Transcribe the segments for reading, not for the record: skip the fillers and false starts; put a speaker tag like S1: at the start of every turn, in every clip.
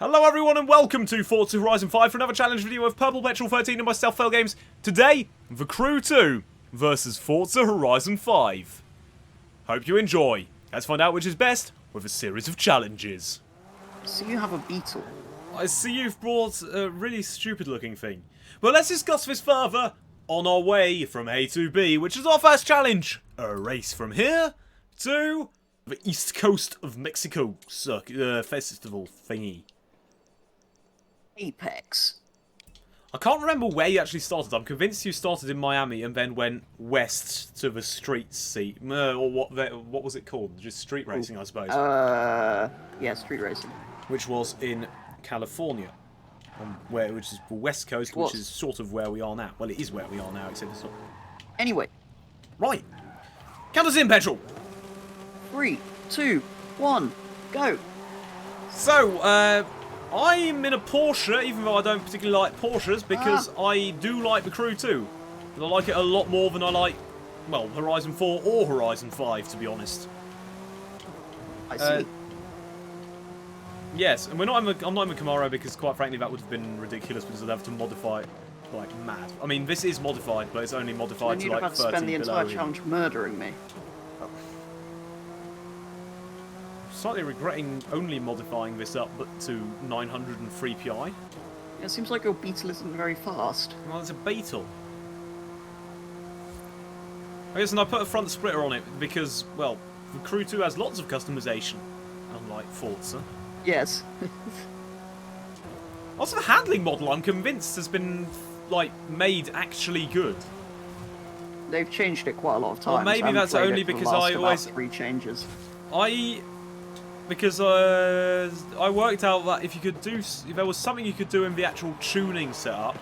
S1: Hello everyone and welcome to Forza Horizon 5 for another challenge video of Purple Petrol 13 and myself, Failgames. Today, the Crew 2 versus Forza Horizon 5. Hope you enjoy. Let's find out which is best with a series of challenges.
S2: So you have a Beetle.
S1: I see you've brought a really stupid looking thing. But let's discuss this further on our way from A to B, which is our first challenge. A race from here to the East Coast of Mexico festival thingy.
S2: Apex.
S1: I can't remember where you actually started. I'm convinced you started in Miami and then went west to the street seat. Or what was it called? Just street racing, I suppose.
S2: Yeah, street racing.
S1: Which was in California. Which is the west coast, which is sort of where we are now. Well, it is where we are now, except it's not.
S2: Anyway.
S1: Right. Count us in, Petrol.
S2: 3, 2, 1, go.
S1: So, I'm in a Porsche, even though I don't particularly like Porsches, because I do like the Crew 2. But I like it a lot more than I like, well, Horizon 4 or Horizon 5, to be honest.
S2: I see.
S1: Yes, and I'm not in the Camaro because, quite frankly, that would have been ridiculous because I'd have to modify it like mad. I mean, this is modified, but it's only modified to like 30 below.
S2: You'd have to spend the entire challenge murdering me.
S1: Slightly regretting only modifying this up but to 903 PI.
S2: It seems like your Beetle isn't very fast.
S1: Well, it's a Beetle. I guess, and I put a front splitter on it because, well, the Crew 2 has lots of customization, unlike Forza.
S2: Yes.
S1: Also, the handling model, I'm convinced, has been, like, made actually good.
S2: They've changed it quite a lot of times.
S1: Well, maybe that's only because I always...
S2: 3 changes.
S1: Because I worked out that if there was something you could do in the actual tuning setup,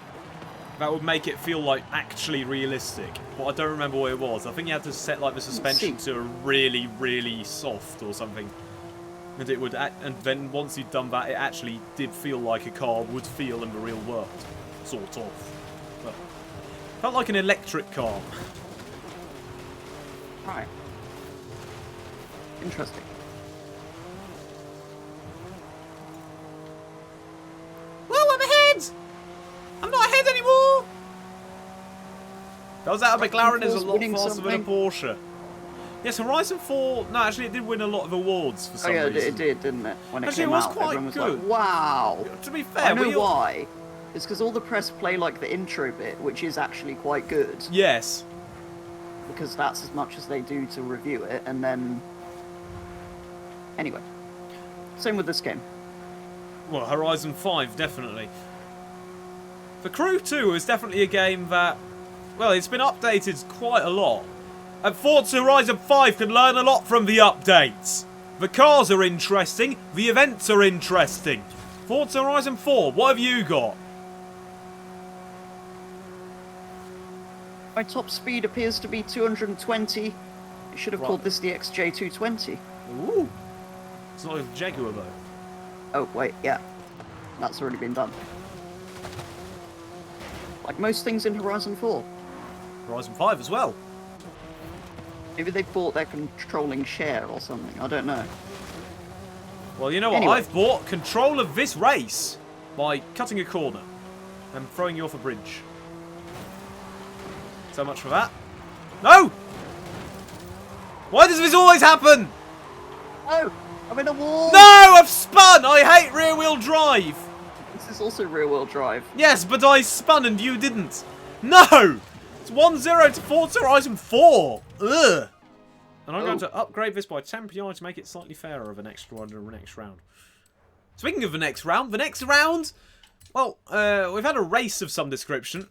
S1: that would make it feel like actually realistic. But I don't remember what it was. I think you had to set like the suspension to a really, really soft or something, and it would. And then once you'd done that, it actually did feel like a car would feel in the real world, sort of. But felt like an electric car.
S2: Right. Interesting.
S1: I'm not ahead anymore! That was out of McLaren is a lot faster than a Porsche. Yes, Horizon 4... No, actually, it did win a lot of awards for some reason.
S2: It did, didn't it? When it
S1: actually,
S2: came
S1: it was
S2: out,
S1: quite
S2: everyone was
S1: good.
S2: like, wow!
S1: To be fair,
S2: I know why. It's because all the press play like the intro bit, which is actually quite good.
S1: Yes.
S2: Because that's as much as they do to review it, and then... Anyway. Same with this game.
S1: Well, Horizon 5, definitely. The Crew 2 is definitely a game that, well, it's been updated quite a lot. And Forza Horizon 5 can learn a lot from the updates. The cars are interesting, the events are interesting. Forza Horizon 4, what have you got?
S2: My top speed appears to be 220. You should have called this the XJ220.
S1: Ooh. It's not a Jaguar, though.
S2: Oh, wait, yeah. That's already been done. Like most things in Horizon 4.
S1: Horizon 5 as well.
S2: Maybe they bought their controlling share or something. I don't know.
S1: Well, you know what? I've bought control of this race by cutting a corner and throwing you off a bridge. So much for that. No! Why does this always happen?
S2: Oh! I'm in a wall!
S1: No! I've spun! I hate rear-wheel drive!
S2: This is also rear-wheel drive.
S1: Yes, but I spun and you didn't. No! It's 1-0 to Forza Horizon 4. Ugh. And I'm going to upgrade this by 10 PI to make it slightly fairer of an extra under the next round. Speaking of the next round, well, we've had a race of some description.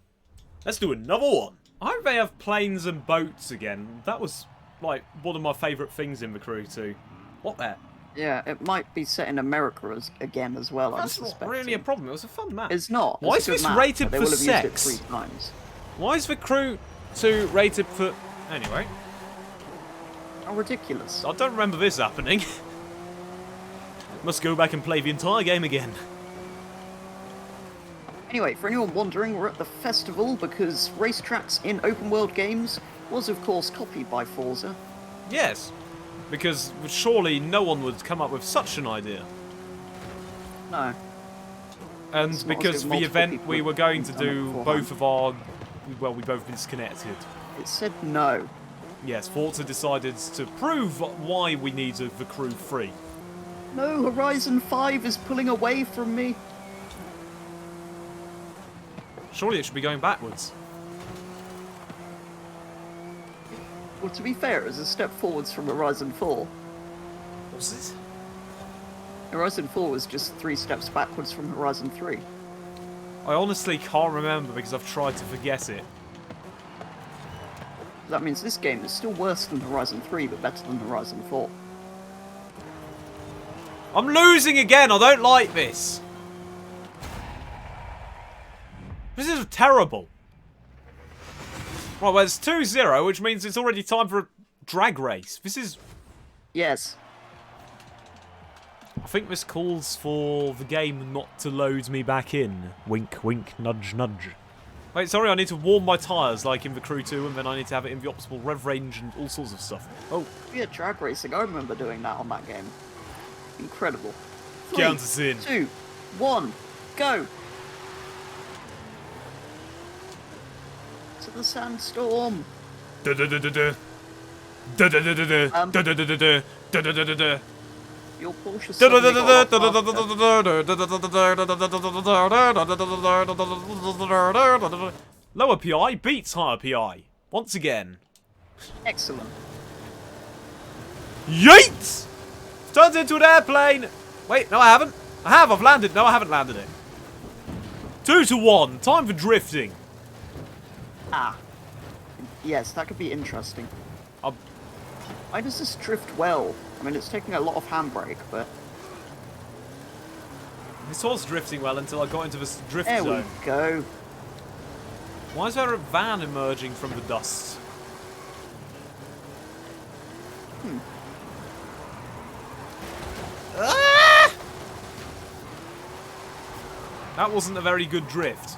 S1: Let's do another one. I hope they have planes and boats again. That was, like, one of my favourite things in the Crew 2. What the?
S2: Yeah, it might be set in America again as well.
S1: That's not really a problem. It was a fun map.
S2: It's not.
S1: Why is this rated for sex?
S2: Used it 3 times.
S1: Why is the Crew 2 rated for... Anyway.
S2: How ridiculous.
S1: I don't remember this happening. Must go back and play the entire game again.
S2: Anyway, for anyone wondering, we're at the festival because racetracks in open-world games was, of course, copied by Forza.
S1: Yes. Because surely no one would come up with such an idea.
S2: No.
S1: And
S2: It's not
S1: because
S2: as if
S1: the
S2: multiple
S1: event
S2: people
S1: we
S2: have
S1: were going to
S2: done it
S1: do
S2: beforehand.
S1: both of our... Well, we both disconnected.
S2: It said no.
S1: Yes, Forza decided to prove why we need the Crew 3.
S2: No, Horizon 5 is pulling away from me.
S1: Surely it should be going backwards.
S2: Well, to be fair, it's a step forwards from Horizon 4.
S1: What's this?
S2: Horizon 4 was just 3 steps backwards from Horizon 3.
S1: I honestly can't remember because I've tried to forget it.
S2: That means this game is still worse than Horizon 3, but better than Horizon 4.
S1: I'm losing again! I don't like this! This is terrible. Right, well, it's 2-0, which means it's already time for a drag race. This is...
S2: Yes.
S1: I think this calls for the game not to load me back in. Wink, wink, nudge, nudge. Wait, sorry, I need to warm my tyres like in the Crew 2, and then I need to have it in the optimal rev range and all sorts of stuff. Oh.
S2: Yeah, drag racing. I remember doing that on that game. Incredible. 3,
S1: Count us in.
S2: 2, 1, go! To the sandstorm. Your Porsche suddenly got a lot faster.
S1: Lower PI beats higher PI. Once again.
S2: Excellent.
S1: Yeet! Turns into an airplane! Wait, no I haven't. I have, I've landed. No, I haven't landed it. 2-1. Time for drifting.
S2: Ah. Yes, that could be interesting. Why does this drift well? I mean, it's taking a lot of handbrake, but...
S1: This was drifting well until I got into this drift
S2: There
S1: zone.
S2: we go.
S1: Why is there a van emerging from the dust? Ah! That wasn't a very good drift.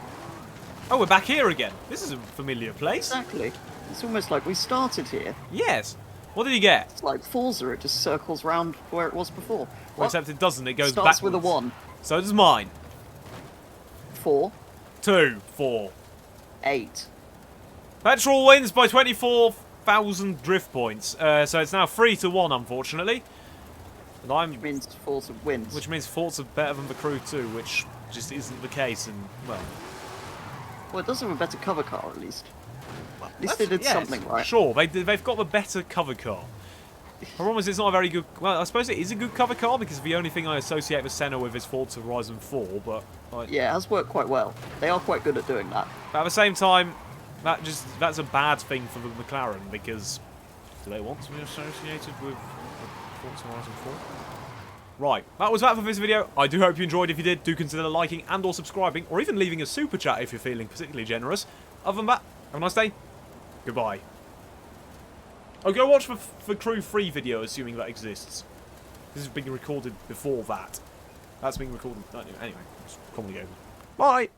S1: Oh, we're back here again. This is a familiar place.
S2: Exactly. It's almost like we started here.
S1: Yes. What did he get?
S2: It's like Forza, it just circles round where it was before.
S1: Well, except it doesn't. It goes
S2: starts
S1: backwards.
S2: with a 1.
S1: So does mine.
S2: 4,
S1: 2, 4.
S2: 8.
S1: Petrol wins by 24,000 drift points. So it's now 3-1, unfortunately. And
S2: Which means Forza wins.
S1: Which means Forza better than the Crew 2, which just isn't the case. And well,
S2: Well, it does have a better cover car, at least. At least they did something right.
S1: Sure, they've got the better cover car. The problem is it's not a very good... Well, I suppose it is a good cover car, because the only thing I associate with Senna with is Forza Horizon 4, but...
S2: Yeah, it has worked quite well. They are quite good at doing that.
S1: But at the same time, that's a bad thing for the McLaren, because... Do they want to be associated with Forza Horizon 4? Right, that was that for this video. I do hope you enjoyed. If you did, do consider liking and or subscribing, or even leaving a super chat if you're feeling particularly generous. Other than that, have a nice day. Goodbye. Oh, go watch the Crew 3 video, assuming that exists. This is being recorded before that. That's being recorded... Anyway, it's commonly over. Bye!